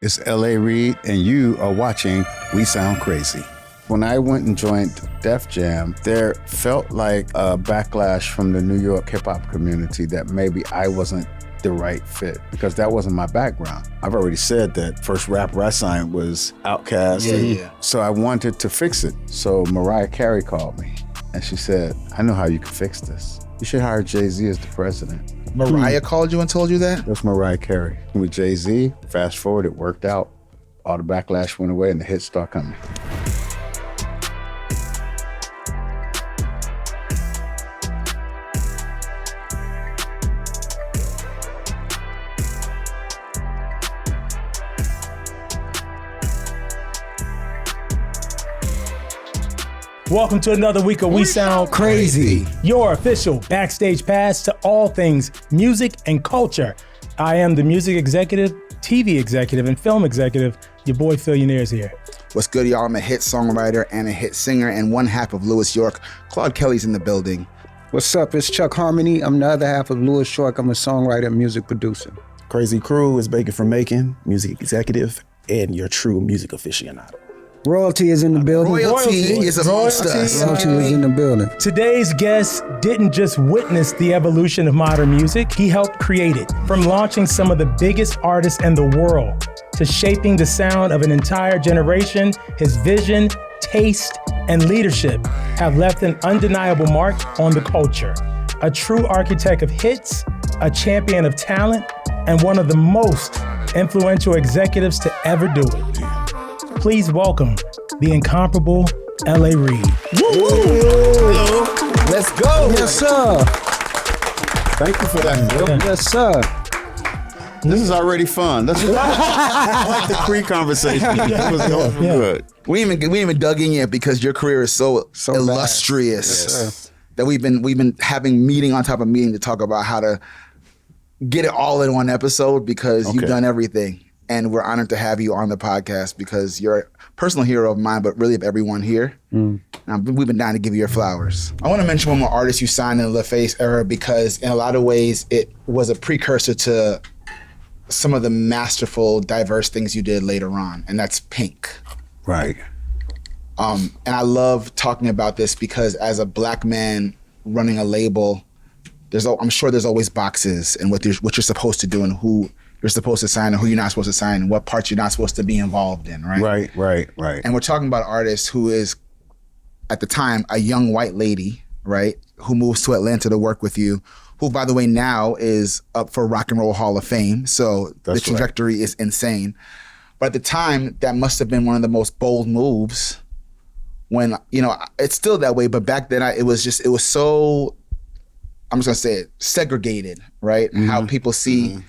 It's L.A. Reid, and you are watching We Sound Crazy. When I went and joined Def Jam, there felt like a backlash from the New York hip-hop community that maybe I wasn't the right fit because that wasn't my background. I've already said that first rapper I signed was Outkast. Yeah. So I wanted to fix it. So Mariah Carey called me, and she said, I know how you can fix this. You should hire Jay-Z as the president. Mariah called you and told you that? That's Mariah Carey. With Jay-Z, fast forward, it worked out. All the backlash went away and the hits start coming. Welcome to another week of We Sound Crazy, your official backstage pass to all things music and culture. I am the music executive, TV executive, and film executive. Your boy Philionaire is here. What's good, y'all? I'm a hit songwriter and a hit singer and one half of Louis York. Claude Kelly's in the building. What's up? It's Chuck Harmony. I'm the other half of Louis York. I'm a songwriter and music producer. Crazy Crew is Bacon from Macon, music executive, and your true music aficionado. Royalty is in the building. Royalty is amongst us. Royalty is in the building. Today's guest didn't just witness the evolution of modern music, he helped create it. From launching some of the biggest artists in the world to shaping the sound of an entire generation, his vision, taste, and leadership have left an undeniable mark on the culture. A true architect of hits, a champion of talent, and one of the most influential executives to ever do it. Please welcome the incomparable L.A. Reid. Woo! Let's go. Yes, sir. Thank you for that, Bill. Yes, sir. This is already fun. That's I like the pre-conversation. That was good. We ain't even dug in yet because your career is so illustrious that we've been having meeting on top of meeting to talk about how to get it all in one episode because you've done everything. And we're honored to have you on the podcast because you're a personal hero of mine, but really of everyone here. We've been down to give you your flowers. I want to mention one more artist you signed in the LaFace era because in a lot of ways, it was a precursor to some of the masterful, diverse things you did later on, and that's Pink. Right. And I love talking about this because as a black man running a label, I'm sure there's always boxes and what you're supposed to do and who you're supposed to sign and who you're not supposed to sign and what parts you're not supposed to be involved in, right? Right. And we're talking about an artist who is, at the time, a young white lady, right, who moves to Atlanta to work with you, who, by the way, now is up for Rock and Roll Hall of Fame. So the trajectory is insane. But at the time, that must have been one of the most bold moves when, it's still that way, but back then it was so, I'm just gonna say it, segregated, right? Mm-hmm. How people see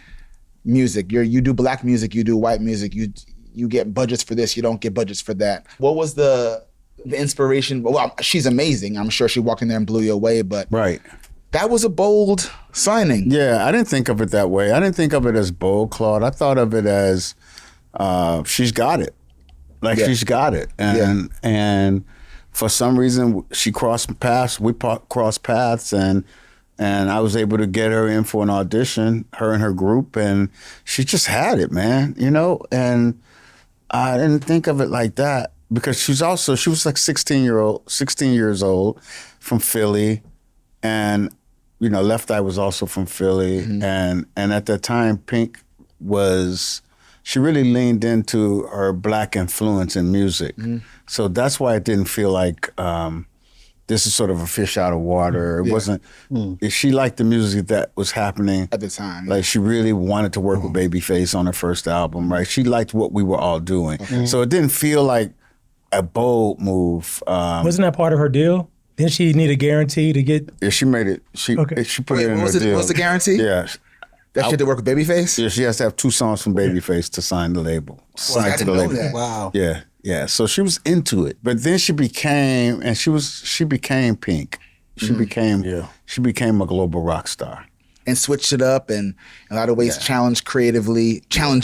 music. You do black music, you do white music, you get budgets for this, you don't get budgets for that. What was the inspiration? Well, she's amazing. I'm sure she walked in there and blew you away, but that was a bold signing. Yeah, I didn't think of it that way. I didn't think of it as bold, Claude. I thought of it as she's got it. She's got it. And for some reason, she crossed paths, we crossed paths, and I was able to get her in for an audition, her and her group, and she just had it, man, and I didn't think of it like that because she was like 16 years old from Philly, and, Left Eye was also from Philly, and at that time, Pink she really leaned into her black influence in music. So that's why it didn't feel like, this is sort of a fish out of water. It wasn't, she liked the music that was happening at the time. Like she really wanted to work with Babyface on her first album, right? She liked what we were all doing. So it didn't feel like a bold move. Wasn't that part of her deal? Didn't she need a guarantee to get? Yeah, she made it. She put it in her deal. What's the guarantee? Yeah. That she had to work with Babyface? Yeah, she has to have 2 songs from Babyface to sign the label. I didn't know that. Wow. Yeah. So she was into it, but then she became Pink. She became a global rock star and switched it up, and in a lot of ways challenged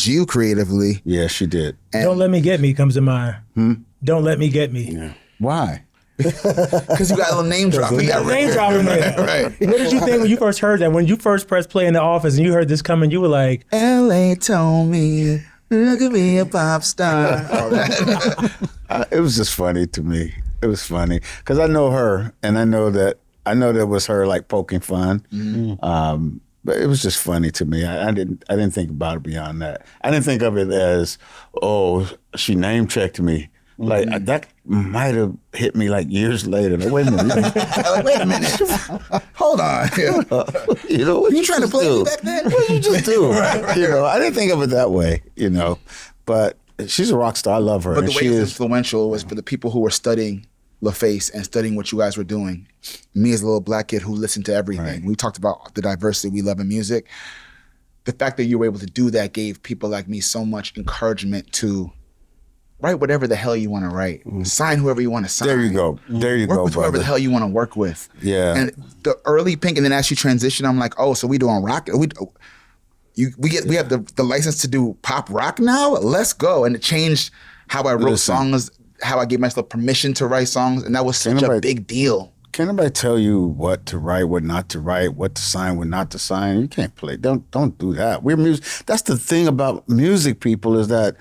you creatively. Yeah, she did. And Don't Let Me Get Me comes to mind. Don't Let Me Get Me. Yeah. Why? Because you got a little name dropping. Name dropping there. Right. What did you think when you first heard that? When you first pressed play in the office and you heard this coming, you were like, L.A. told me Look at me, a pop star. All that. It was just funny to me. It was funny because I know her, and I know that was her like poking fun. But it was just funny to me. I didn't think about it beyond that. I didn't think of it as, oh, she name checked me. Like that might have hit me like years later. Like, wait a minute. Wait a minute. Hold on. You know, what you trying to play me back then? What you just do? Right. You know, I didn't think of it that way. You know, but she's a rock star. I love her. But the and way she it's is influential was for the people who were studying LaFace and studying what you guys were doing. Me as a little black kid who listened to everything. Right. We talked about the diversity we love in music. The fact that you were able to do that gave people like me so much encouragement to write whatever the hell you want to write. Sign whoever you want to sign. There you go. There you work go, with whoever brother. the hell you want to work with. Yeah. And the early Pink, and then as you transition, I'm like, oh, so we doing rock? We have the license to do pop rock now? Let's go. And it changed how I wrote songs, how I gave myself permission to write songs, and that was such a big deal. Can't nobody tell you what to write, what not to write, what to sign, what not to sign? You can't play. Don't do that. We're music. That's the thing about music people is that,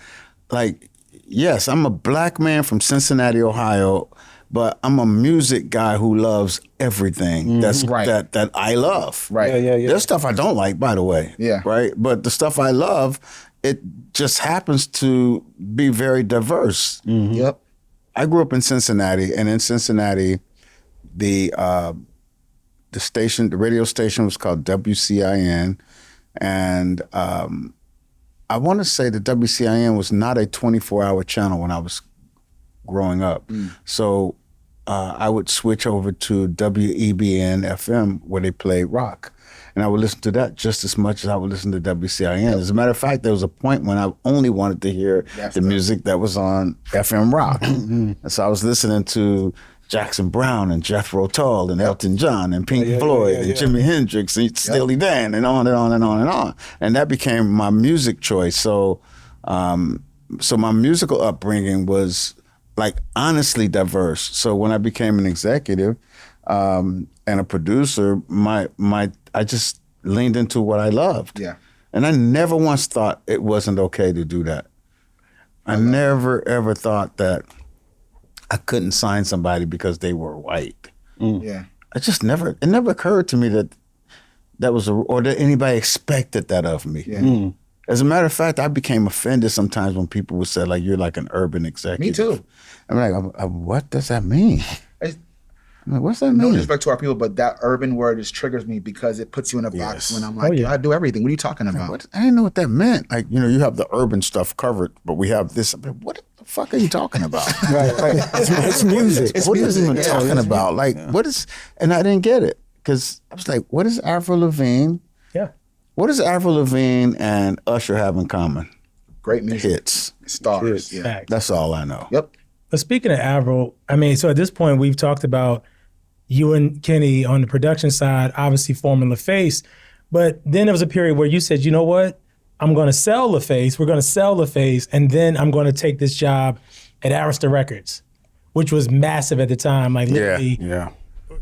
like, yes, I'm a black man from Cincinnati, Ohio, but I'm a music guy who loves everything that I love. Right. Yeah. There's stuff I don't like, by the way. Yeah. Right? But the stuff I love, it just happens to be very diverse. Yep. I grew up in Cincinnati, and in Cincinnati, the radio station was called WCIN, and I want to say that WCIN was not a 24-hour channel when I was growing up. So I would switch over to WEBN FM where they played rock. And I would listen to that just as much as I would listen to WCIN. As a matter of fact, there was a point when I only wanted to hear the music that was on FM rock. And so I was listening to Jackson Browne and Jethro Tull and Elton John and Pink Floyd and Jimi Hendrix and Steely Dan and on and on and on and on. And that became my music choice. So so my musical upbringing was like honestly diverse. So when I became an executive and a producer, I just leaned into what I loved. Yeah. And I never once thought it wasn't okay to do that. I never ever thought that I couldn't sign somebody because they were white. Yeah. It never occurred to me that was or that anybody expected that of me. Yeah. As a matter of fact, I became offended sometimes when people would say, like, you're like an urban executive. Me too. I'm like, what does that mean? I'm like, what's that mean? No disrespect to our people, but that urban word just triggers me because it puts you in a box when I'm like, I do everything. What are you talking about? I didn't know what that meant. Like, you have the urban stuff covered, but we have this. I'm like, what the fuck are you talking about? Right. It's music. What is even talking about? Like, what is, and I didn't get it because I was like, what is Avril Lavigne? Yeah. What does Avril Lavigne and Usher have in common? Great music. Hits. Stars. Yeah. Fact. That's all I know. Yep. But speaking of Avril, I mean, so at this point, we've talked about you and Kenny on the production side, obviously forming LaFace. But then there was a period where you said, you know what? I'm going to sell LaFace. We're going to sell LaFace. And then I'm going to take this job at Arista Records, which was massive at the time. Like literally, Yeah.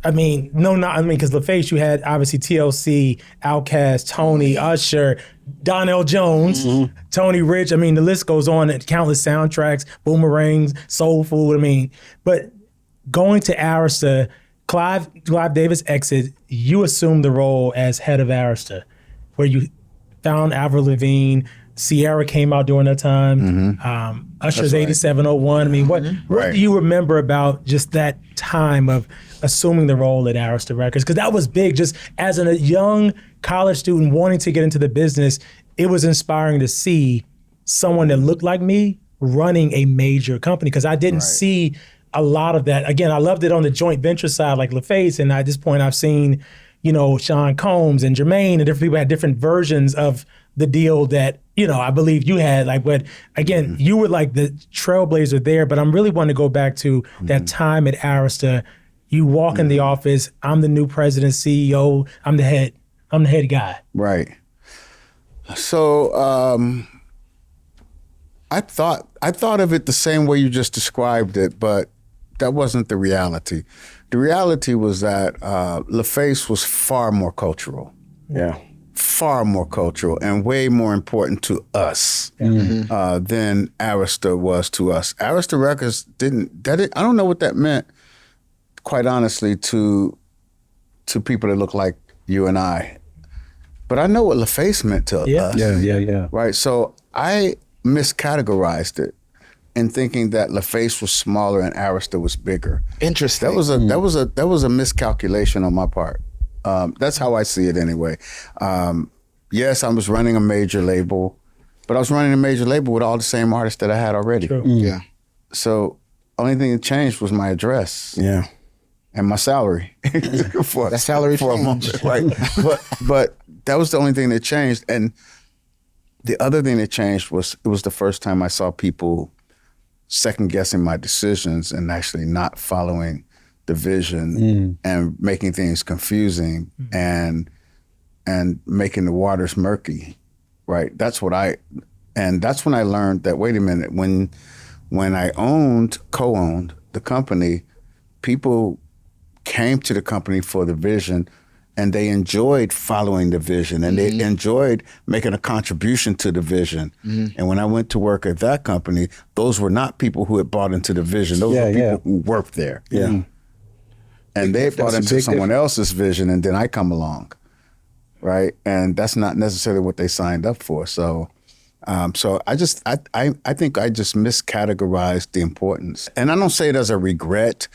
I mean, because LaFace, you had obviously TLC, Outkast, Tony, Usher, Donnell Jones, Tony Rich. I mean, the list goes on. Countless soundtracks, Boomerangs, Soul Food. I mean, but going to Arista, Clive Davis exit, you assumed the role as head of Arista, where you found Avril Lavigne. Sierra came out during that time. Usher's 8701. I mean, what do you remember about just that time of assuming the role at Arista Records? Because that was big. Just as a young college student wanting to get into the business, it was inspiring to see someone that looked like me running a major company because I didn't see a lot of that. Again, I loved it on the joint venture side like LaFace, and at this point I've seen, Sean Combs and Jermaine and different people had different versions of the deal that, I believe you had. Like, but again, you were like the trailblazer there, but I'm really wanting to go back to that time at Arista. You walk in the office, I'm the new president, CEO, I'm the head guy. Right. So I thought of it the same way you just described it, but that wasn't the reality. The reality was that LaFace was far more cultural. Yeah. far more cultural and way more important to us than Arista was to us. Arista Records I don't know what that meant, quite honestly, to people that look like you and I. But I know what LaFace meant to us. Yeah. Right? So I miscategorized it in thinking that LaFace was smaller and Arista was bigger. Interesting. That was a miscalculation on my part. That's how I see it anyway. Yes, I was running a major label, but I was running a major label with all the same artists that I had already. True. Yeah. So only thing that changed was my address. Yeah. And my salary. That salary for a moment, right? But that was the only thing that changed. And the other thing that changed was it was the first time I saw people second guessing my decisions and actually not following the vision and making things confusing and making the waters murky, right? That's when I learned that, wait a minute, when I co-owned the company, people came to the company for the vision and they enjoyed following the vision and they enjoyed making a contribution to the vision. And when I went to work at that company, those were not people who had bought into the vision. Those were people who worked there. Yeah. And they bought into someone else's vision and then I come along, right? And that's not necessarily what they signed up for. So I think I just miscategorized the importance. And I don't say it as a regret.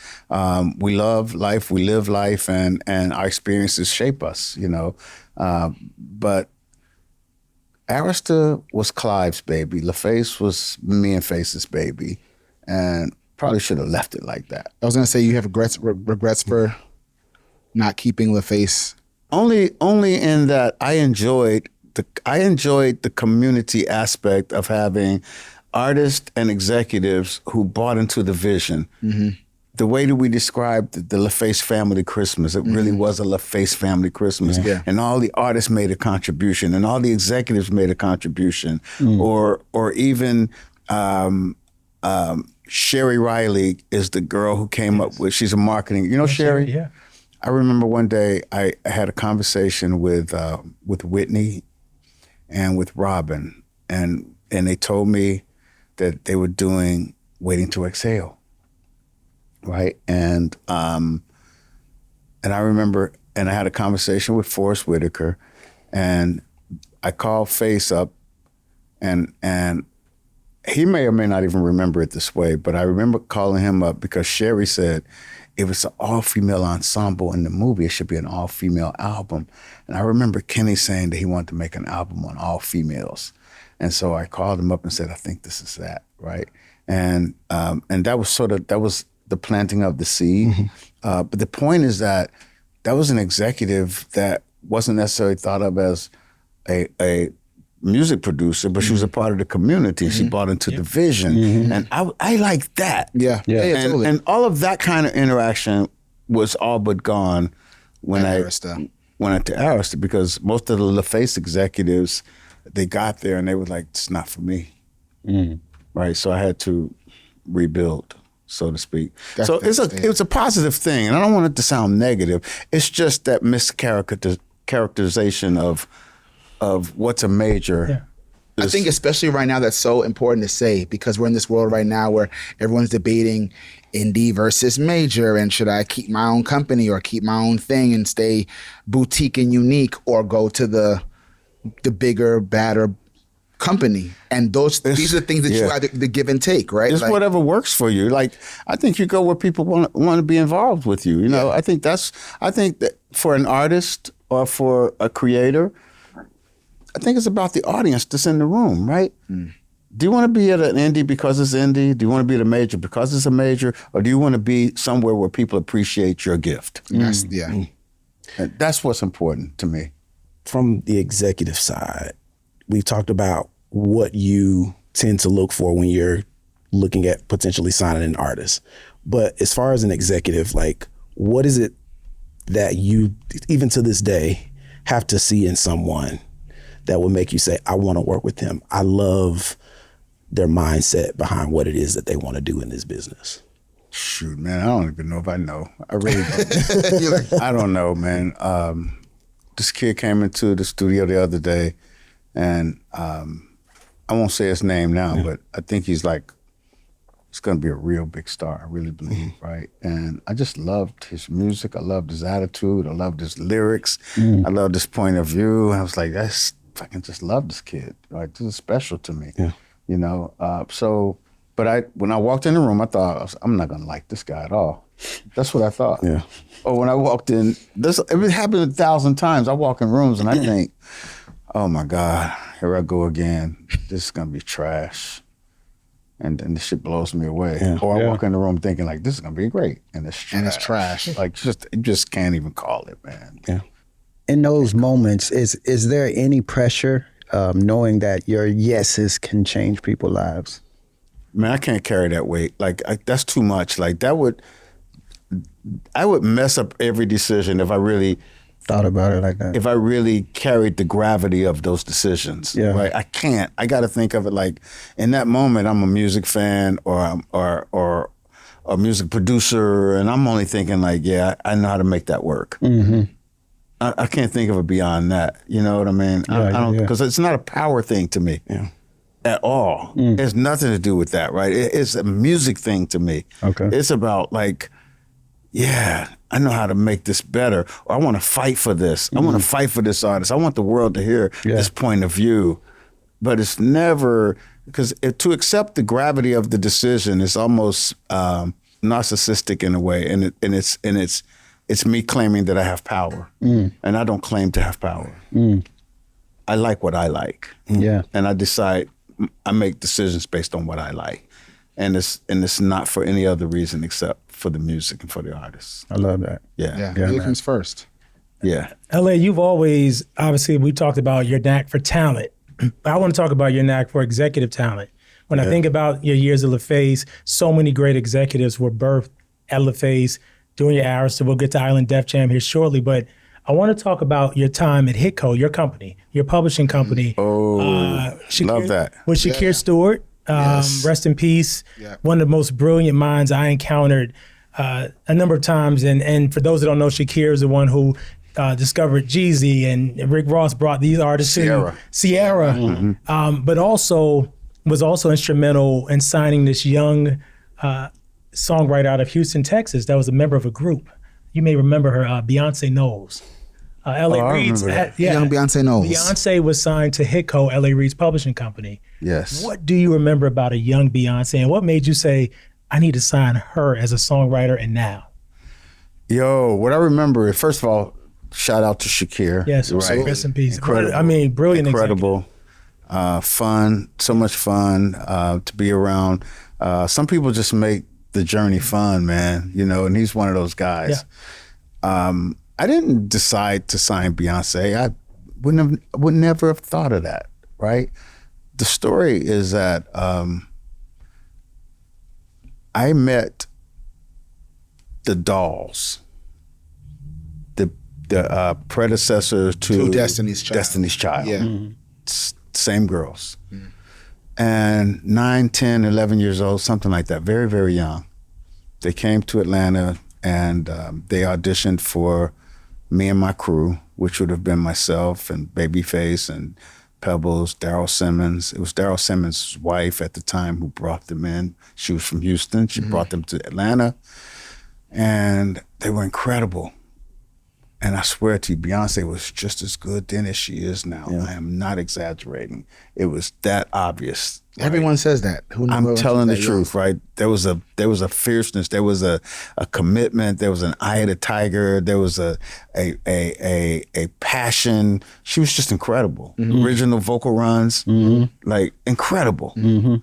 We love life, we live life, and our experiences shape us, you know. But Arista was Clive's baby. LaFace was me and Face's baby. And probably should have left it like that. I was gonna say you have regrets for not keeping LaFace. Only in that I enjoyed the community aspect of having artists and executives who bought into the vision. The way that we described the LaFace family Christmas, it really was a LaFace family Christmas. Yeah. And all the artists made a contribution and all the executives made a contribution. Or even Sherry Riley is the girl who came up with, she's a marketing, you know Sherry? Yeah. I remember one day I had a conversation with Whitney and with Robin, and they told me that they were doing Waiting to Exhale, right? And I remember, and I had a conversation with Forrest Whitaker, and I called Face up, and he may or may not even remember it this way, but I remember calling him up because Sherry said, if it's an all-female ensemble in the movie, it should be an all-female album. And I remember Kenny saying that he wanted to make an album on all females. And so I called him up and said, I think this is that, right? And that was the planting of the seed. But the point is that was an executive that wasn't necessarily thought of as a music producer, but she was a part of the community. She bought into the vision. And I like that. Yeah, totally. And all of that kind of interaction was all but gone when I went to Arista, because most of the LaFace executives, they got there and they were like, it's not for me. Right? So I had to rebuild, so to speak. So it was a positive thing, and I don't want it to sound negative. It's just that mischaracterization of what's a major. Yeah. I think especially right now that's so important to say, because we're in this world right now where everyone's debating indie versus major, and should I keep my own company or keep my own thing and stay boutique and unique, or go to the bigger, badder company. And these are the things that you have to give and take, right? It's like, whatever works for you. Like, I think you go where people want to be involved with you. You know, I think that for an artist or for a creator, I think it's about the audience that's in the room, right? Do you want to be at an indie because it's indie? Do you want to be at a major because it's a major? Or do you want to be somewhere where people appreciate your gift? That's what's important to me. From the executive side, we've talked about what you tend to look for when you're looking at potentially signing an artist. But as far as an executive, like, what is it that you, even to this day, have to see in someone that will make you say, I want to work with them? I love their mindset behind what it is that they want to do in this business. Shoot, man, I don't even know if I know. I really don't. I don't know, man. this kid came into the studio the other day, and I won't say his name now, but I think he's like, he's gonna be a real big star, I really believe, right? And I just loved his music, I loved his attitude, I loved his lyrics, I loved his point of view. I was like, I can just love this kid, right? This is special to me, you know? But when I walked in the room, I thought, I'm not gonna like this guy at all. That's what I thought. Yeah. Or when I walked in, it happened 1,000 times. I walk in rooms and I think, oh my God, here I go again. This is gonna be trash. And then this shit blows me away. Yeah. Or I walk in the room thinking like, this is gonna be great. And it's trash. And it's trash. Like you just can't even call it, man. Yeah. In those moments, is there any pressure knowing that your yeses can change people's lives? Man, I can't carry that weight. Like that's too much. Like I would mess up every decision if I really thought about it like that. If I really carried the gravity of those decisions, right? I can't. I got to think of it like, in that moment, I'm a music fan or a music producer, and I'm only thinking like, yeah, I know how to make that work. Mm-hmm. I can't think of it beyond that. You know what I mean? I don't, because it's not a power thing to me. Yeah. At all. It has nothing to do with that, right? It's a music thing to me. Okay. It's about like, yeah, I know how to make this better, or I want to fight for this. I want to fight for this artist. I want the world to hear this point of view. But it's never, because to accept the gravity of the decision is almost narcissistic in a way, and it's me claiming that I have power, and I don't claim to have power. I like what I like, and I decide. I make decisions based on what I like, and it's not for any other reason except for the music and for the artists. I love that. Yeah. Music comes first. Yeah. LA, you've always, obviously, we talked about your knack for talent. I want to talk about your knack for executive talent. When I think about your years at LaFace, so many great executives were birthed at LaFace during your Arista. We'll get to Island Def Jam here shortly, but I want to talk about your time at Hitco, your company, your publishing company. Shakir, love that. With Shakir Stewart, rest in peace. Yeah. One of the most brilliant minds I encountered a number of times. And for those that don't know, Shakir is the one who discovered Jeezy, and Rick Ross brought these artists to Sierra. Mm-hmm. But also was also instrumental in signing this young songwriter out of Houston, Texas, that was a member of a group. You may remember her, Beyonce Knowles. L.A. Reid's, young Beyonce Knowles. Beyonce was signed to Hitco, L.A. Reid's publishing company. Yes. What do you remember about a young Beyonce, and what made you say, I need to sign her as a songwriter and now? Yo, what I remember, first of all, shout out to Shakir. Yes, right. Rest in peace. Incredible. I mean, brilliant. Incredible. Fun, so much fun to be around. Some people just make the journey fun, man, you know, and he's one of those guys. Yeah. I didn't decide to sign Beyonce. I would never have thought of that, right? The story is that I met the Dolls, the predecessor to Destiny's Child. Destiny's Child. Yeah. Mm-hmm. Same girls. Mm. And 9, 10, 11 years old, something like that, very, very young. They came to Atlanta and they auditioned for me and my crew, which would have been myself and Babyface and Pebbles, Daryl Simmons. It was Daryl Simmons' wife at the time who brought them in. She was from Houston. She brought them to Atlanta. And they were incredible. And I swear to you, Beyonce was just as good then as she is now. Yeah. I am not exaggerating. It was that obvious. Right? Everyone says that. I'm telling the truth, right? There was a fierceness. There was a commitment. There was an eye of the tiger. There was a passion. She was just incredible. Mm-hmm. Original vocal runs, like incredible. Mm-hmm.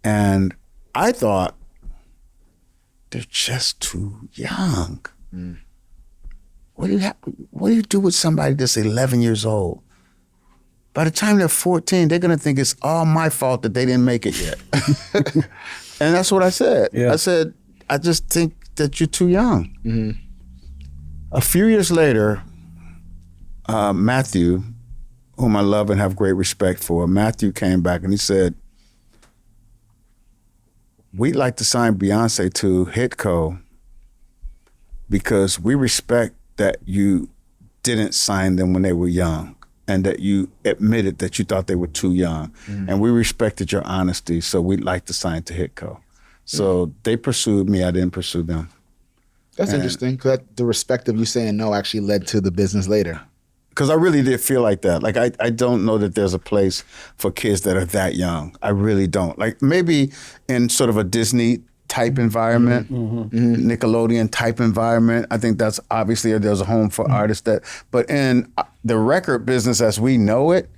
And I thought, they're just too young. Mm. What do you do with somebody that's 11 years old? By the time they're 14, they're gonna think it's all my fault that they didn't make it yet. And that's what I said. Yeah. I said, I just think that you're too young. Mm-hmm. A few years later, Matthew, whom I love and have great respect for, Matthew came back and he said, we'd like to sign Beyonce to Hitco because we respect that you didn't sign them when they were young, and that you admitted that you thought they were too young. And we respected your honesty, so we'd like to sign to Hitco. So they pursued me, I didn't pursue them. That's interesting, because the respect of you saying no actually led to the business later. Because I really did feel like that. Like, I don't know that there's a place for kids that are that young. I really don't. Like, maybe in sort of a Disney type environment, Nickelodeon type environment. I think that's obviously there's a home for artists that, but in the record business as we know it,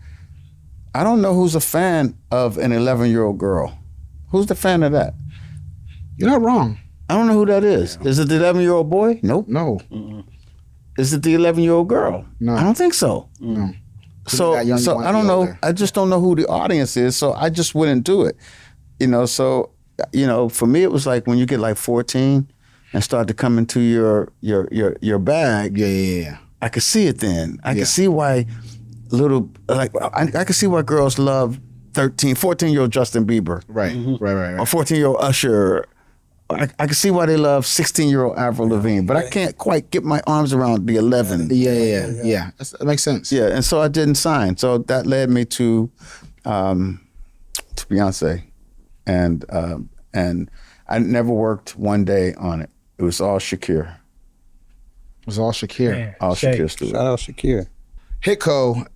I don't know who's a fan of an 11-year-old girl. Who's the fan of that? You're not wrong. I don't know who that is. Is it the 11-year-old boy? Nope. No. Is it the 11-year-old girl? No. I don't think so. No. So That young, you I wanna don't be know. older. I just don't know who the audience is. So I just wouldn't do it. So for me, it was like when you get like 14 and start to come into your bag. Yeah. I could see it then. I could see why I could see why girls love 14-year-old Justin Bieber. Right. Right. Or 14-year-old Usher. I can see why they love 16-year-old Avril Lavigne, but I can't quite get my arms around the 11. Yeah. That makes sense. Yeah, and so I didn't sign. So that led me to Beyonce, and I never worked one day on it. It was all Shakir. It was all Shakir. Man, All Shay. Shakir Stewart. Shout out Shakir. Hitco,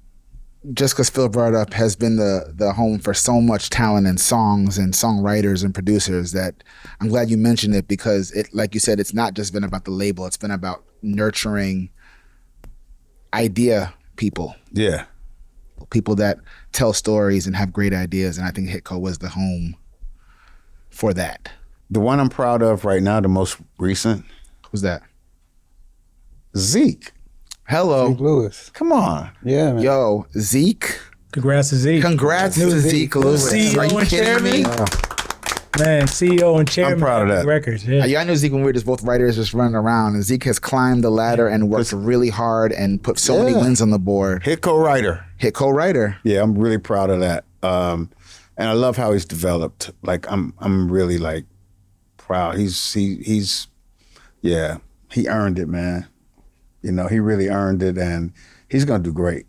just because Phil brought it up, has been the home for so much talent and songs and songwriters and producers that I'm glad you mentioned it, because it, like you said, it's not just been about the label. It's been about nurturing idea people that tell stories and have great ideas. And I think Hitco was the home for that. The one I'm proud of right now, the most recent, Who's that? Zeke. Hello. Zeke Lewis. Come on. Yeah, man. Yo, Zeke. Congrats to Zeke. Congrats to Zeke Lewis. CEO Are you and kidding me? Man, CEO and chairman I'm proud of that. Records. Yeah. I knew Zeke when we were just both writers just running around, and Zeke has climbed the ladder and worked really hard and put so many wins on the board. Hit co-writer. Hit co-writer. Yeah, I'm really proud of that. And I love how he's developed. Like I'm really like proud. He's he earned it, man. He really earned it, and he's gonna do great.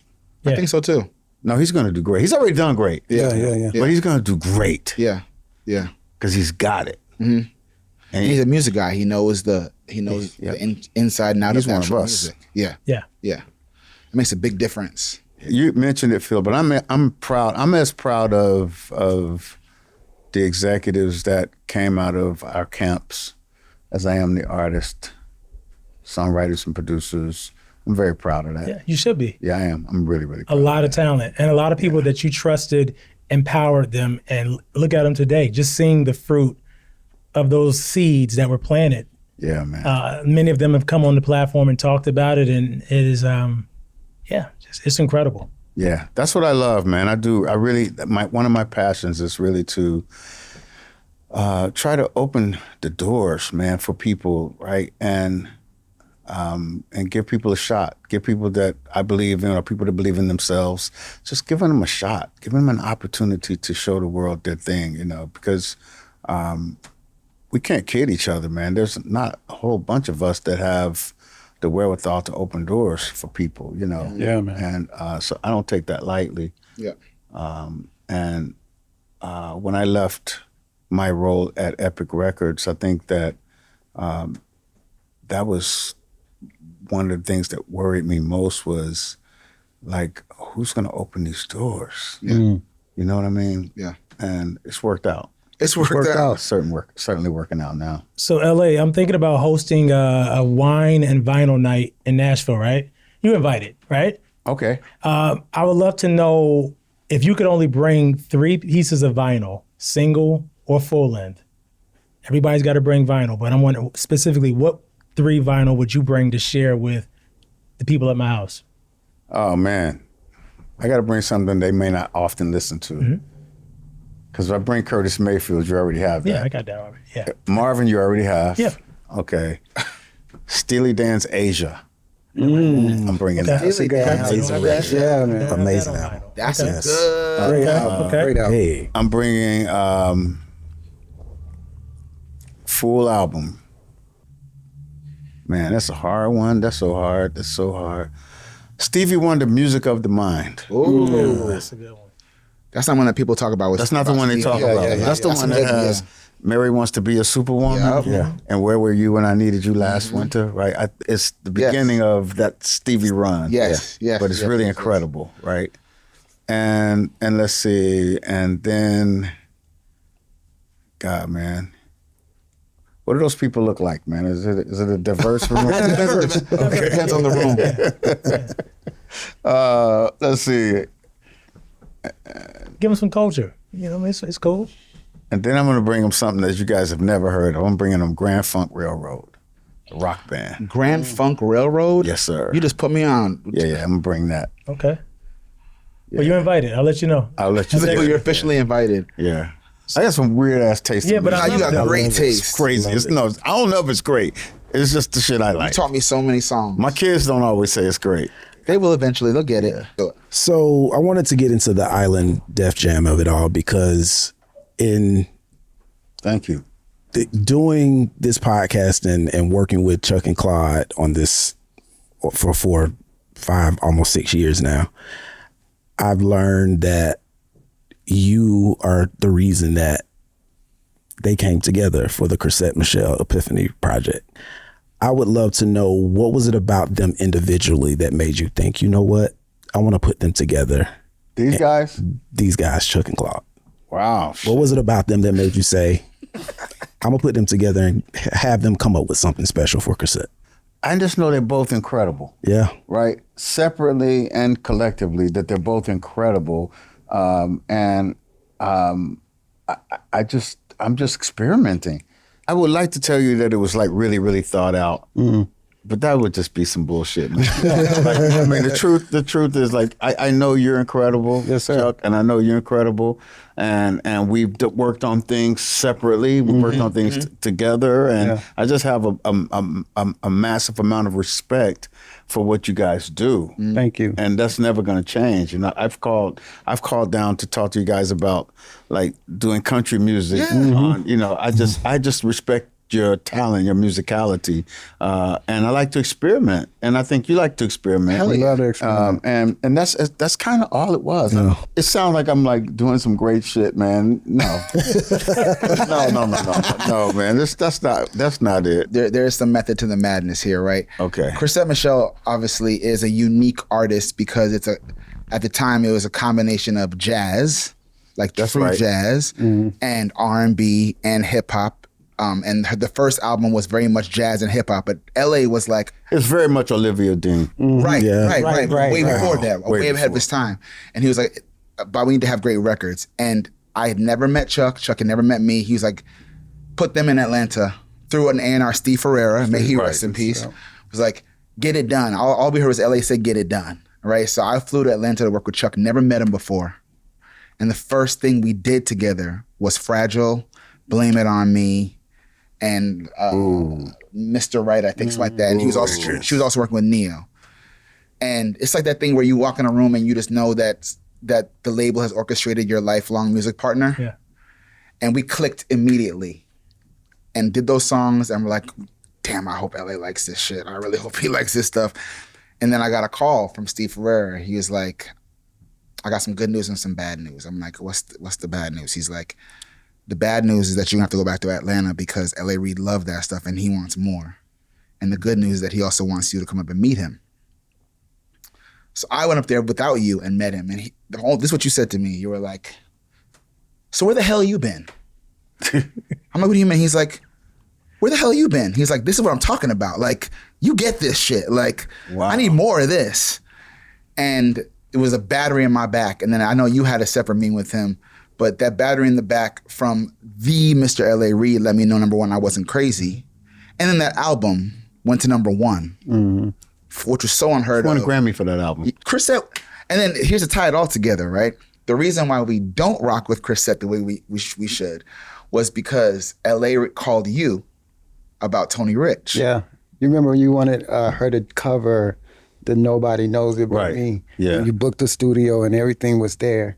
I think so too. No, he's gonna do great. He's already done great. Yeah. But he's gonna do great. Yeah. Because he's got it. Mm-hmm. And He's a music guy. He knows the inside and out He's of one of actual us. music. Yeah. Yeah. It makes a big difference. You mentioned it, Phil, but I'm proud. I'm as proud of the executives that came out of our camps as I am the artists, songwriters and producers. I'm very proud of that. Yeah, you should be. Yeah, I am. I'm really, really A proud. lot of talent and a lot of people that you trusted, empowered them, and look at them today. Just seeing the fruit of those seeds that were planted. Yeah, man. Many of them have come on the platform and talked about it, and it is, it's incredible. Yeah, that's what I love, man. I do. I really, one of my passions is really to try to open the doors, man, for people, right? And give people a shot. Give people that I believe in, or people that believe in themselves, just giving them a shot, giving them an opportunity to show the world their thing, because we can't kid each other, man. There's not a whole bunch of us that have the wherewithal to open doors for people, Yeah, man. And so I don't take that lightly. Yeah. And when I left my role at Epic Records, I think that that was one of the things that worried me most was, like, who's going to open these doors? Yeah. You know what I mean? Yeah. And it's worked out. It's worked out. It's certainly working out now. So LA, I'm thinking about hosting a wine and vinyl night in Nashville, right? You invited, right? Okay. I would love to know if you could only bring 3 pieces of vinyl, single or full length. Everybody's got to bring vinyl, but I'm wondering specifically what 3 vinyl would you bring to share with the people at my house? Oh, man. I got to bring something they may not often listen to. Because if I bring Curtis Mayfield, you already have that. Yeah, I got that already. Yeah. Marvin, you already have. Yeah. Okay. Steely Dan's Asia. I'm bringing that. That's a good Amazing record. Yeah, man. Amazing album. That's Okay. a good. Great album. Okay. Great album. Hey, I'm bringing full album. Man, that's a hard one. That's so hard. Stevie Wonder, Music of the Mind. Ooh. That's a good one. That's not one that people talk about. That's not the one they talk about. That's the one that has Mary Wants to Be a Superwoman. Yep. And Where Were You When I Needed You Last Winter, right? It's the beginning of that Stevie run. Yes. But it's really incredible, right? And let's see, and then, God, man. What do those people look like, man? Is it a diverse room? Okay. Depends on the room. Let's see. Give them some culture. You know, it's cool. And then I'm going to bring them something that you guys have never heard of. I'm bringing them Grand Funk Railroad, the rock band. Grand Funk Railroad? Yes, sir. You just put me on. Yeah, I'm going to bring that. Okay. Well, you're invited. I'll let you know. I'll let you know. You're officially invited. Yeah. I got some weird ass taste. Yeah, but Nah, you got great taste. It's crazy. I don't know if it's great. It's just the shit I like. You taught me so many songs. My kids don't always say it's great. They will eventually. They'll get it. So I wanted to get into the island Def Jam of it all because Thank you. doing this podcast and working with Chuck and Claude on this for 4, 5, almost 6 years now, I've learned that you are the reason that they came together for the Chrisette Michele Epiphany project. I would love to know, what was it about them individually that made you think, you know what, I want to put them together? These guys? These guys, Chuck and Claude. Wow. What was it about them that made you say, I'm going to put them together and have them come up with something special for Chrisette? I just know they're both incredible. Yeah. Right? Separately and collectively, that they're both incredible. I'm just experimenting. I would like to tell you that it was like really, really thought out, but that would just be some bullshit, man. I mean, the truth is, like, I know you're incredible, Yes, sir. Chuck, and I know you're incredible, and we've worked on things separately. We worked on things together, and I just have a massive amount of respect for what you guys do. Thank you. And that's never going to change. You know, I've called down to talk to you guys about like doing country music. On, you know, I just respect your talent, your musicality, and I like to experiment. And I think you like to experiment. We love to experiment. And that's kind of all it was. No. It sounds like I'm like doing some great shit, man. No, no, man. That's not it. There is some method to the madness here, right? Okay. Chrisette Michele obviously is a unique artist because at the time it was a combination of jazz, like true right. jazz, and R&B and hip hop. And the first album was very much jazz and hip hop, but LA was like It's very much Olivia Dean. right, Right. way before that, Way way ahead of before. his time. And he was like, "But we need to have great records." And I had never met Chuck. Chuck had never met me. He was like, put them in Atlanta through an A&R, Steve Ferreira, may he rest in peace. Was like, get it done. All we heard was LA say, get it done. Right? So I flew to Atlanta to work with Chuck, never met him before. And the first thing we did together was Fragile, Blame It On Me, and Mr. Right, I think, something like that. And she was also working with Neo. And it's like that thing where you walk in a room and you just know that the label has orchestrated your lifelong music partner. Yeah. And we clicked immediately and did those songs, and we're like, damn, I hope LA likes this shit. I really hope he likes this stuff. And then I got a call from Steve Ferreira. He was like, I got some good news and some bad news. I'm like, what's the bad news? He's like, the bad news is that you have to go back to Atlanta because L.A. Reid loved that stuff and he wants more. And the good news is that he also wants you to come up and meet him. So I went up there without you and met him. And this is what you said to me. You were like, so where the hell you been? I'm like, what do you mean? He's like, where the hell you been? He's like, this is what I'm talking about. Like, you get this shit. Like, Wow. I need more of this. And it was a battery in my back. And then I know you had a separate meeting with him. But that battery in the back from the Mr. L.A. Reid let me know, number one, I wasn't crazy. And then that album went to number one, which was so unheard Won of. a Grammy for that album. Chrisette, and then here's to tie it all together, right? The reason why we don't rock with Chrisette the way we should was because L.A. called you about Tony Rich. Yeah. You remember you wanted her to cover the Nobody Knows It But Right. Me. Yeah. And you booked the studio and everything was there.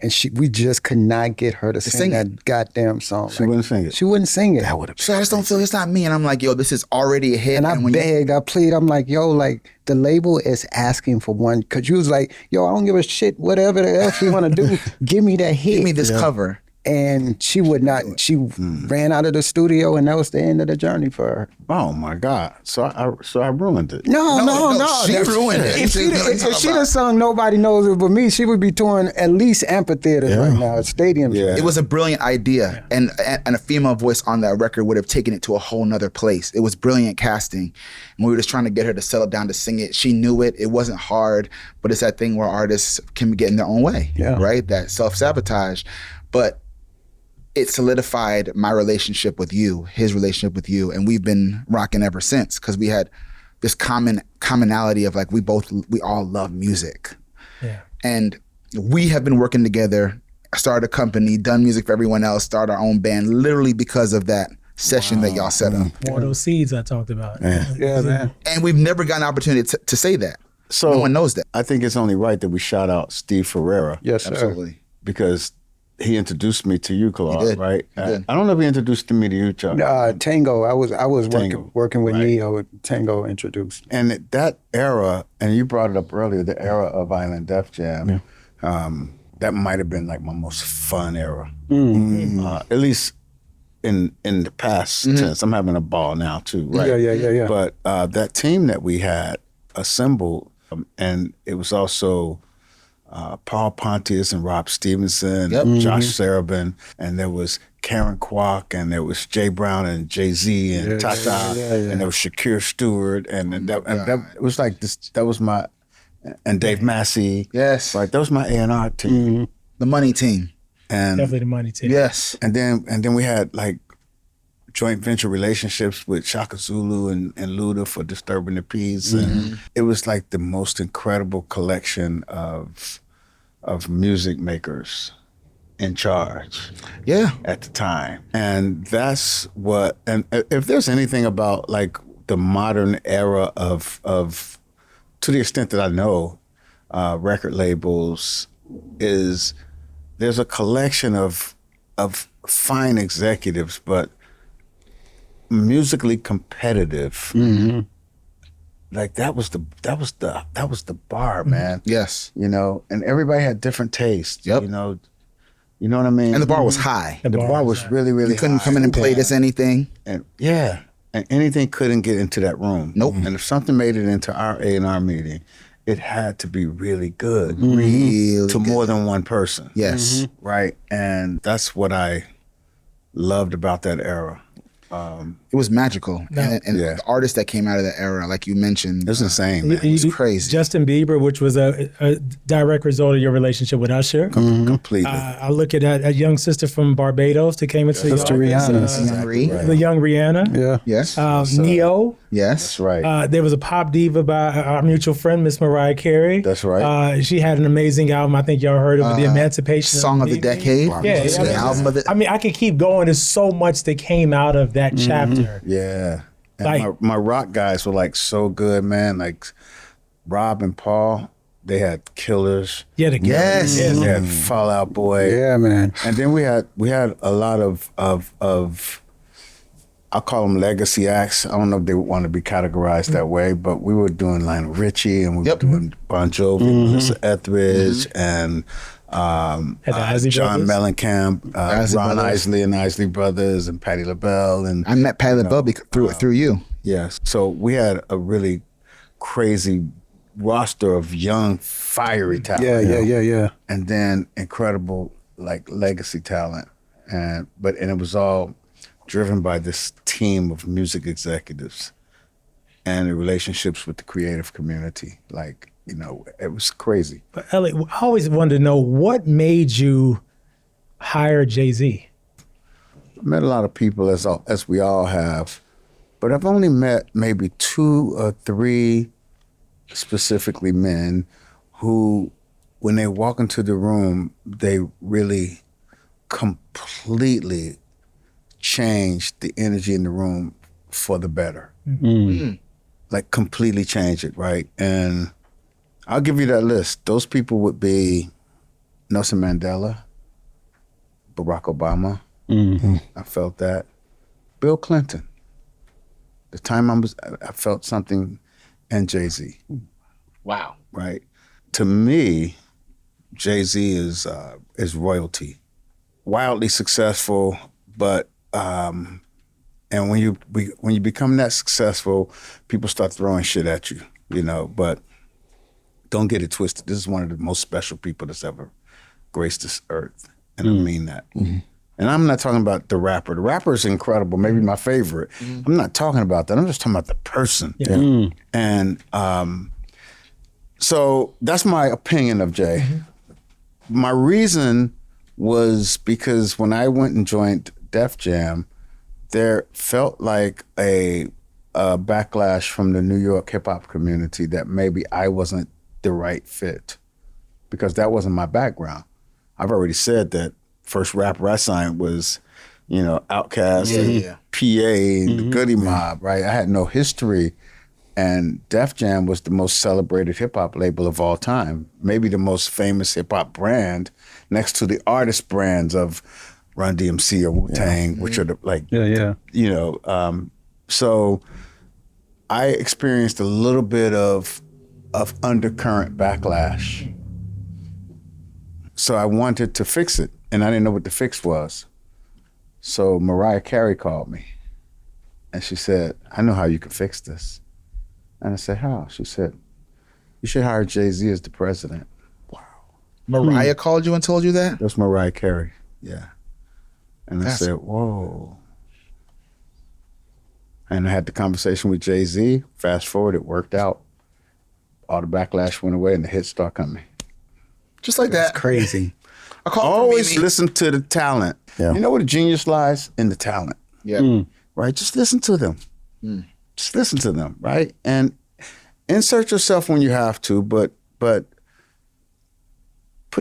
and we just could not get her to sing that goddamn song. She wouldn't sing it. She wouldn't sing it. That would have. So I just don't feel it's not me. And I'm like, yo, this is already a hit. And I begged, I plead. I'm like, yo, like the label is asking for one, because you was like, yo, I don't give a shit, whatever else you want to do, give me that hit. Give me this cover. And she would not. She ran out of the studio, and that was the end of the journey for her. Oh my God! So I ruined it. No. She ruined it. If she'd have sung "Nobody Knows It But Me," she would be touring at least amphitheaters right now, stadiums. Yeah. It was a brilliant idea, and a female voice on that record would have taken it to a whole nother place. It was brilliant casting, and we were just trying to get her to settle down to sing it. She knew it. It wasn't hard, but it's that thing where artists can get in their own way, right? That self-sabotage, but it solidified my relationship with you, his relationship with you, and we've been rocking ever since, because we had this commonality of like we all love music, and we have been working together, started a company, done music for everyone else, started our own band, literally because of that session that y'all set up. One of those seeds I talked about. Yeah, man. And we've never gotten an opportunity to say that. So no one knows that. I think it's only right that we shout out Steve Ferreira. Yes, sir. Absolutely. Because he introduced me to you, Claude, He did. right? He did. I don't know if he introduced me to you, Chuck. Tango. I was Tango, working with right. Neo. Tango introduced. And that era, and you brought it up earlier, the era of Island Def Jam, that might have been like my most fun era. At least in the past tense. I'm having a ball now too, right? Yeah. But that team that we had assembled, and it was also Paul Pontius and Rob Stevenson, Josh Sarabin, and there was Karen Kwok, and there was Jay Brown and Jay-Z and Tata, and there was Shakir Stewart, and that it was like this. That was my, and Dave Massey. Yes. Right. That was my A&R team. The money team. And Definitely the money team. Yes. and then we had like joint venture relationships with Shaka Zulu and Luda for Disturbing the Peace, and it was like the most incredible collection of music makers in charge at the time. And that's what, and if there's anything about like the modern era of to the extent that I know, record labels, is there's a collection of fine executives, but musically competitive. Like that was the bar, man. Yes. You know, and everybody had different tastes. Yep. You know what I mean? And the bar was high. The bar was really, really You couldn't high. come in and play this anything. And and anything couldn't get into that room. Nope. And if something made it into our A&R meeting, it had to be really good. Really to good. more than one person. Yes. Right? And that's what I loved about that era. It was magical. And Yeah. the artists that came out of that era, like you mentioned, It was insane, man. it was crazy. Justin Bieber, which was a direct result of your relationship with Usher. Completely. I look at a young sister from Barbados that came into Sister the office, Rihanna. Young Reid. the young Rihanna. Yeah. Yes. Neo. Yes. That's right. There was a pop diva by our mutual friend, Miss Mariah Carey. That's right. She had an amazing album. I think y'all heard of it, The Emancipation Song of the Baby. Decade. Yeah, The album of the I mean, I could keep going. There's so much that came out of that chapter. Yeah. And Like- my rock guys were like so good, man. Like Rob and Paul, they had Killers. Yeah, the Yes. Yes. They had Fall Out Boy. Yeah, man. And then we had a lot of I'll call them legacy acts. I don't know if they would want to be categorized that way, but we were doing Lionel Richie, and we were doing Bon Jovi, Melissa Etheridge, and Had the Isley John Brothers. Mellencamp, Isley Ron Brothers. Isley and Isley Brothers, and Patti LaBelle, and I met Patti LaBelle through you. yes. So we had a really crazy roster of young, fiery talent. Yeah. And then incredible like legacy talent, and it was all driven by this team of music executives and the relationships with the creative community. Like, you know, it was crazy. But Elliot, I always wanted to know what made you hire Jay-Z. I met a lot of people as we all have, but I've only met maybe 2 or 3 specifically men who, when they walk into the room, they really completely changed the energy in the room for the better. Like completely change it, right? And I'll give you that list. Those people would be Nelson Mandela, Barack Obama. I felt that. Bill Clinton. The time I felt something, and Jay-Z. Wow. Right. To me, Jay-Z is royalty. Wildly successful, but and when you become that successful, people start throwing shit at you, you know. But don't get it twisted. This is one of the most special people that's ever graced this earth, and I mean that. And I'm not talking about the rapper. The rapper is incredible, maybe my favorite. I'm not talking about that. I'm just talking about the person. And so that's my opinion of Jay. My reason was because when I went and joined Def Jam, there felt like a backlash from the New York hip hop community that maybe I wasn't the right fit, because that wasn't my background. I've already said that first rapper I signed was, you know, Outkast and PA and the Goody Mob, right? I had no history. And Def Jam was the most celebrated hip hop label of all time, maybe the most famous hip hop brand, next to the artist brands of Run DMC or Wu-Tang, which are the you know. So I experienced a little bit of undercurrent backlash. So I wanted to fix it, and I didn't know what the fix was. So Mariah Carey called me, and she said, "I know how you can fix this." And I said, "How?" She said, "You should hire Jay-Z as the president." Wow. Mariah called you and told you that? That's Mariah Carey, yeah. And I That's... said, whoa. And I had the conversation with Jay-Z. Fast forward, it worked out. All the backlash went away and the hits start coming. Just like that. That's crazy. I call always listen to the talent. Yeah. You know where the genius lies? In the talent. Yeah. Right? Just listen to them. Just listen to them, right? And insert yourself when you have to, but put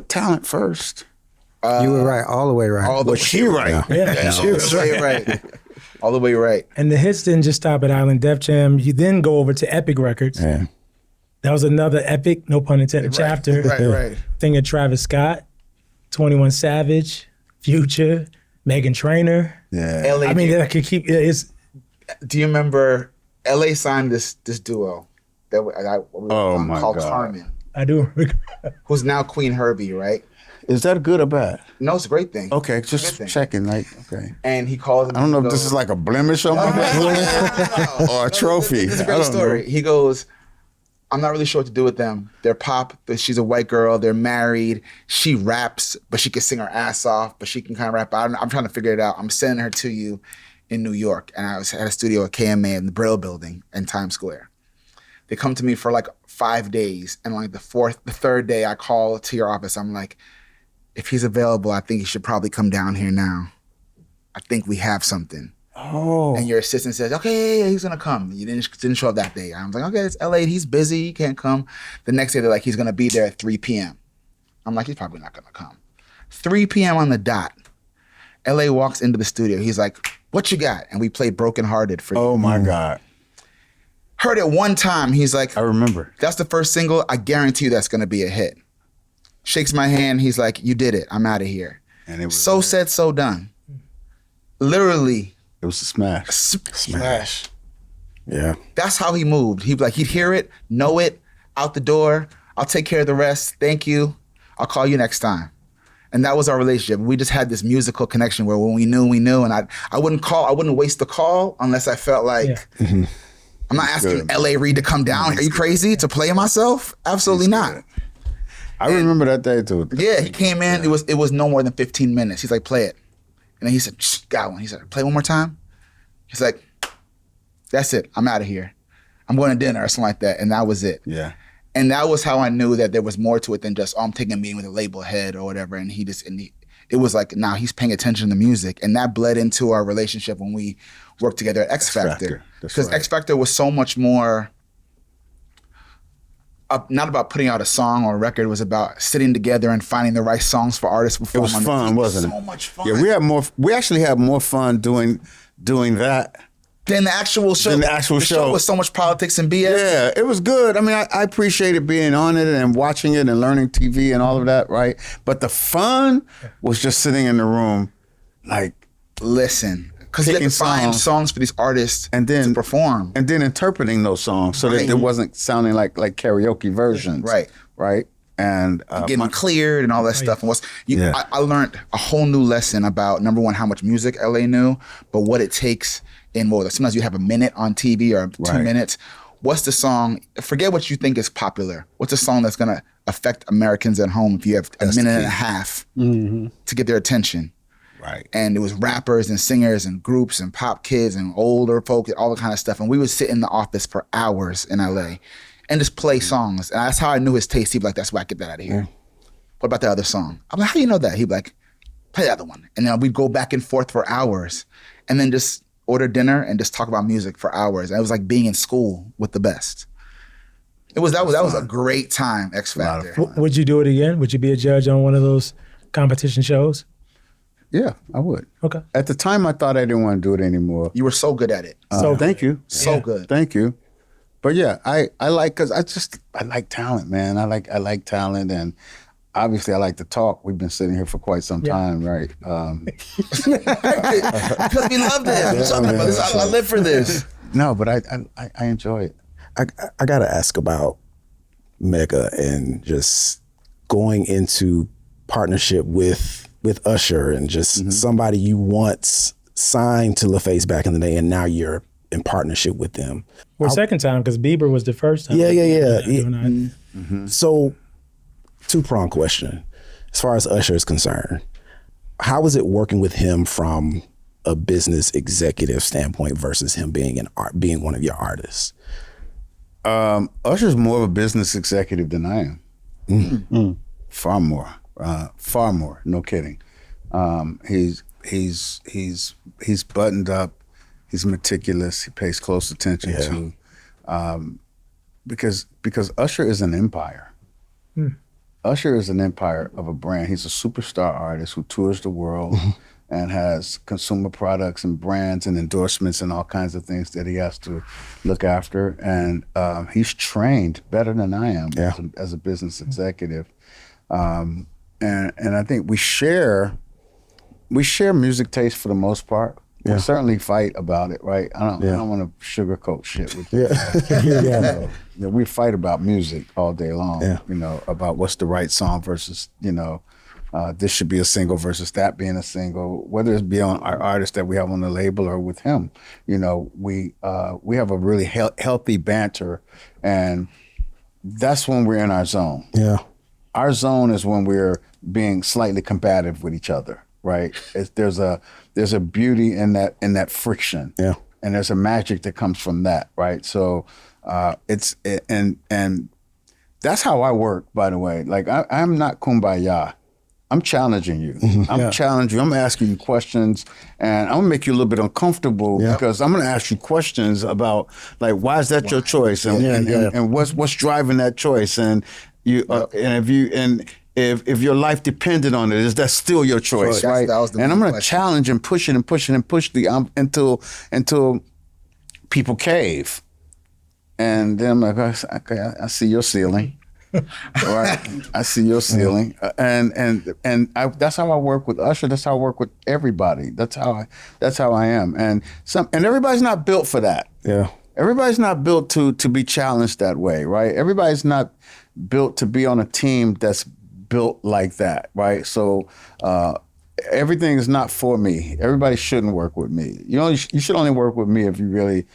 talent first. You were right, all the way right. All the way She right. Yeah, all the way right. All the way right. And the hits didn't just stop at Island Def Jam. You then go over to Epic Records. Yeah. That was another epic, no pun intended, chapter. Right. Thing of Travis Scott, 21 Savage, Future, Meghan Trainor. Yeah. LA, I mean, I could keep. It's do you remember LA signed this duo that called God. Carmen, I do. who's now Queen Herbie, right? Is that good or bad? No, it's a great thing. Okay, It's a just good thing. checking. Like, okay. And he calls him. I don't know if this is like a blemish on my back or a trophy. It's a I great don't story. know. He goes, I'm not really sure what to do with them. They're pop, but she's a white girl. They're married. She raps, but she can sing her ass off, but she can kind of rap. I'm trying to figure it out. I'm sending her to you in New York. And I was at a studio at KMA in the Brill Building in Times Square. They come to me for like 5 days. And like the third day I call to your office. I'm like, if he's available, I think he should probably come down here now. I think we have something. Oh. And your assistant says, okay, yeah, he's gonna come. You didn't show up that day. I was like, okay, it's LA, he's busy, he can't come. The next day they're like, he's gonna be there at 3 p.m. I'm like, he's probably not gonna come. 3 p.m. on the dot. LA walks into the studio. He's like, what you got? And we played Broken Hearted for you. Oh my God. Heard it one time. He's like, I remember. that's the first single. I guarantee you that's gonna be a hit. Shakes my hand. He's like, you did it. I'm out of here. And it was So said, so done. Literally. It was a smash. Smash. Yeah. That's how he moved. He'd hear it, know it, out the door. I'll take care of the rest. Thank you. I'll call you next time. And that was our relationship. We just had this musical connection where when we knew, and I wouldn't waste the call unless I felt like, I'm not asking LA Reid to come down. Are you crazy to play myself? Absolutely not. I remember that day too. Yeah, he came in. It was no more than 15 minutes. He's like, play it. And then he said, shh, got one. He said, play one more time. He's like, that's it. I'm out of here. I'm going to dinner or something like that. And that was it. Yeah. And that was how I knew that there was more to it than just, I'm taking a meeting with a label head or whatever. And it was like, now he's paying attention to music. And that bled into our relationship when we worked together at X Factor. Because X Factor was so much more, not about putting out a song or a record. It was about sitting together and finding the right songs for artists. It was fun, wasn't it? So much fun. Yeah, we actually had more fun doing that than the actual show. The show was so much politics and BS. Yeah, it was good. I mean, I appreciated being on it and watching it and learning TV and all of that, right? But the fun was just sitting in the room, like, listen, because you had to find songs for these artists and then to perform, and then interpreting those songs so that it wasn't sounding like karaoke versions, right? And getting cleared and all that stuff. And I learned a whole new lesson about, number one, how much music LA knew, but what it takes in sometimes you have a minute on TV or 2 minutes. What's the song? Forget what you think is popular. What's a song that's gonna affect Americans at home if you have a minute and a half to get their attention? Right. And it was rappers and singers and groups and pop kids and older folk, all the kind of stuff. And we would sit in the office for hours in LA and just play songs. And that's how I knew his taste. He'd be like, that's why I get that out of here. What about the other song? I'm like, how do you know that? He'd be like, play the other one. And then we'd go back and forth for hours and then just order dinner and just talk about music for hours. And it was like being in school with the best. That was a great time, X Factor. Would you do it again? Would you be a judge on one of those competition shows? Yeah, I would. Okay. At the time, I thought I didn't want to do it anymore. You were so good at it. Thank you. So good. Thank you. But yeah, I like, because I like talent, man. I like talent, and obviously I like to talk. We've been sitting here for quite some time, right? Because we love this. I live for this. No, but I enjoy it. I gotta ask about Mega and just going into partnership with Usher and just somebody you once signed to LaFace back in the day, and now you're in partnership with them. Well, second time, because Bieber was the first time. Yeah. So, two-pronged question. As far as Usher is concerned, how is it working with him from a business executive standpoint versus him being one of your artists? Usher's more of a business executive than I am. Far more. No kidding. He's buttoned up. He's meticulous. He pays close attention to, because Usher is an empire. Usher is an empire of a brand. He's a superstar artist who tours the world and has consumer products and brands and endorsements and all kinds of things that he has to look after. And he's trained better than I am as a business executive. And I think we share music taste for the most part. We certainly fight about it, right? I don't want to sugarcoat shit with you. We fight about music all day long, about what's the right song versus, this should be a single versus that being a single, whether it's beyond our artist that we have on the label or with him. We have a really healthy banter, and that's when we're in our zone. Yeah. Our zone is when we're being slightly combative with each other. Right, there's a beauty in that friction, and there's a magic that comes from that, right? So and that's how I work. By the way, like I'm not kumbaya. I'm challenging you. I'm challenging you. I'm asking you questions, and I'm gonna make you a little bit uncomfortable because I'm gonna ask you questions about like why is that your choice, and what's driving that choice, and you if your life depended on it, is that still your choice, right? And I'm going to challenge and push it and push it and push until people cave. And then I'm like, okay, I see your ceiling. All right, I see your ceiling. And that's how I work with Usher. That's how I work with everybody. That's how I am. And everybody's not built for that. Yeah. Everybody's not built to be challenged that way, right? Everybody's not built to be on a team that's built like that, right? So everything is not for me. Everybody shouldn't work with me. You should only work with me if you really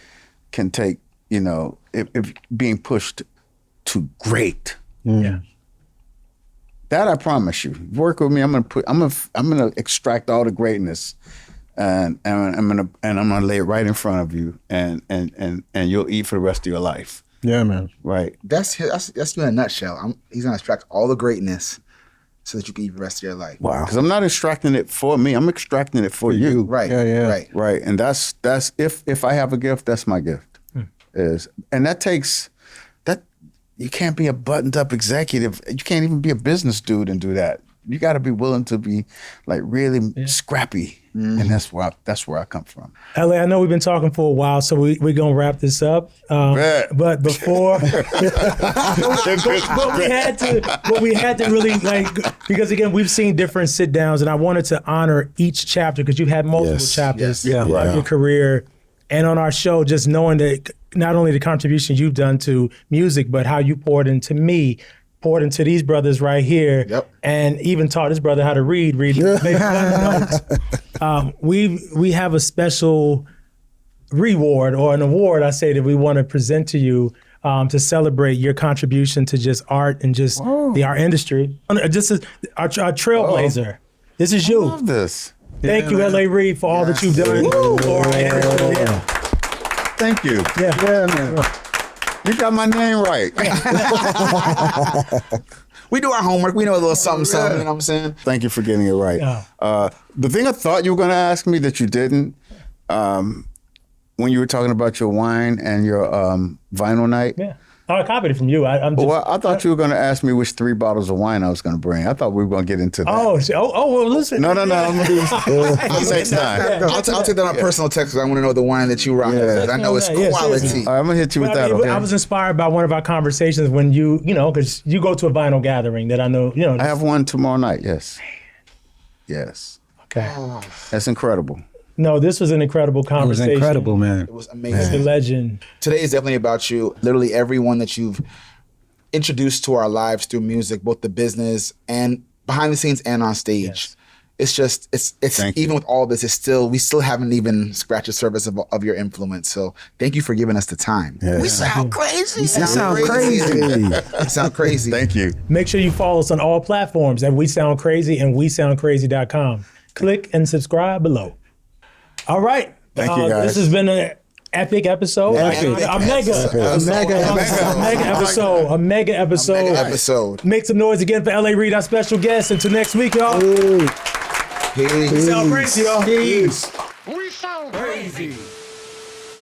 can take, if being pushed to great. Yeah. That I promise you. Work with me. I'm gonna extract all the greatness, and I'm gonna lay it right in front of you, and you'll eat for the rest of your life. Yeah, man. Right. That's you in a nutshell. He's gonna extract all the greatness so that you can eat the rest of your life. Wow. Because I'm not extracting it for me. I'm extracting it for you. Right. Yeah. Right. And that's if I have a gift, that's my gift. And that takes that. You can't be a buttoned up executive. You can't even be a business dude and do that. You got to be willing to be like really scrappy. And that's where I come from. LA, I know we've been talking for a while, so we're going to wrap this up. But before, but we had to really because again, we've seen different sit downs, and I wanted to honor each chapter because you've had multiple chapters of your career. And on our show, just knowing that not only the contribution you've done to music, but how you poured into me, poured into these brothers right here, and even taught this brother how to read. We have a special reward or an award, I say, that we want to present to you to celebrate your contribution to just art and just the art industry. This is our trailblazer. This is you. I love this. Thank you, LA Reid, for all that you've done. Thank you. Yeah, man. You got my name right. We do our homework. We know a little something, you know what I'm saying? Thank you for getting it right. The thing I thought you were going to ask me that you didn't, when you were talking about your wine and your vinyl night. Yeah. I copied it from you. I thought you were going to ask me which 3 bottles of wine I was going to bring. I thought we were going to get into that. Well, listen. No. I'm going to do next time. I'll take that on personal text because I want to know the wine that you rock. I know it's quality. All right, I'm going to hit you with that, okay? I was inspired by one of our conversations when you because you go to a vinyl gathering that I know, I have one tomorrow night, yes. Okay. That's incredible. No, this was an incredible conversation. It was incredible, man. It was amazing. The legend. Today is definitely about you. Literally everyone that you've introduced to our lives through music, both the business and behind the scenes and on stage. Yes. It's just, it's even with all this, we still haven't even scratched the surface of your influence. So thank you for giving us the time. Yes. We sound crazy. We sound crazy. We sound crazy. Thank you. Make sure you follow us on all platforms at We Sound Crazy and WeSoundCrazy.com. Click and subscribe below. All right. Thank you, guys. This has been an epic episode. A mega episode. Make some noise again for LA Reid, our special guest. Until next week, y'all. Peace. We sound crazy, y'all. Peace. We sound crazy.